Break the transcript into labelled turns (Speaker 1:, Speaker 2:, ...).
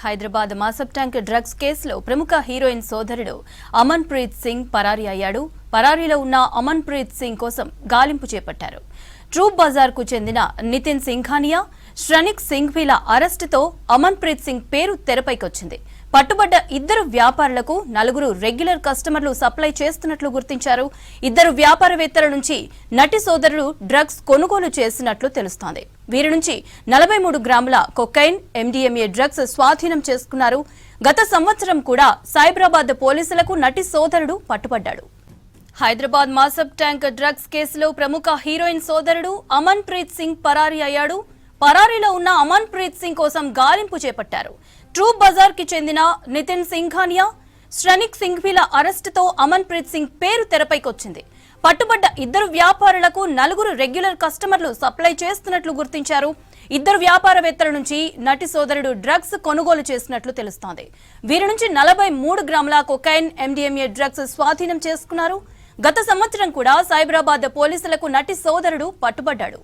Speaker 1: Hyderabad Masab tank drugs కేసులో ప్రముఖ heroine సోదరుడు అమన్ ప్రీత్ సింగ్ పరారీ అయ్యాడు. పరారీలో ఉన్న అమన్ ప్రీత్ సింగ్ కోసం గాలింపు చేపట్టారు. ట్రూప్ బజార్ కు చెందిన నితిన్ సింఘానియా, శ్రనిక్ సింఘ్వీల అరెస్టుతో అమన్ ప్రీత్ సింగ్ పేరు తెరపైకొచ్చింది. పట్టుబడ్డ ఇద్దరు వ్యాపారులకు 4 రెగ్యులర్ కస్టమర్లు సప్లై చేస్తున్నట్లు గుర్తించారు. ఇద్దరు వ్యాపారవేత్తల నుంచి నటి సోదరుడు డ్రగ్స్ కొనుగోలు చేసినట్లు తెలుస్తోంది. వీరి నుంచి 43 గ్రాముల కొకైన్, MDMA డ్రగ్స్ స్వాధీనం చేసుకున్నారు. గత సంవత్సరం కూడా సైబరాబాద్ పోలీసులకు నటి సోదరుడు పట్టుబడ్డాడు. హైదరాబాద్ మాసబ్ ట్యాంక్ డ్రగ్స్ కేసులో ప్రముఖ హీరోయిన్ సోదరుడు అమన్ ప్రీత్ సింగ్ పరారీ అయ్యాడు. పరారీలో ఉన్న అమన్ ప్రీత్ సింగ్ కోసం గాలింపు చేపట్టారు. ట్రూప్ బజార్ కి చెందిన నితిన్ సింఘానియా, శ్రనిక్ సింఘ్వీల అరెస్టుతో అమన్ ప్రీత్ సింగ్ పేరు తెరపైకొచ్చింది. పట్టుబడ్డ ఇద్దరు వ్యాపారులకు 4 రెగ్యులర్ కస్టమర్లు సప్లై చేస్తున్నట్లు గుర్తించారు. ఇద్దరు వ్యాపారవేత్తల నుంచి నటి సోదరుడు డ్రగ్స్ కొనుగోలు చేసినట్లు తెలుస్తోంది. వీరి నుంచి 43 గ్రాముల కొకైన్, MDMA డ్రగ్స్ స్వాధీనం చేసుకున్నారు. గత సంవత్సరం కూడా సైబరాబాద్ పోలీసులకు నటి సోదరుడు పట్టుబడ్డాడు.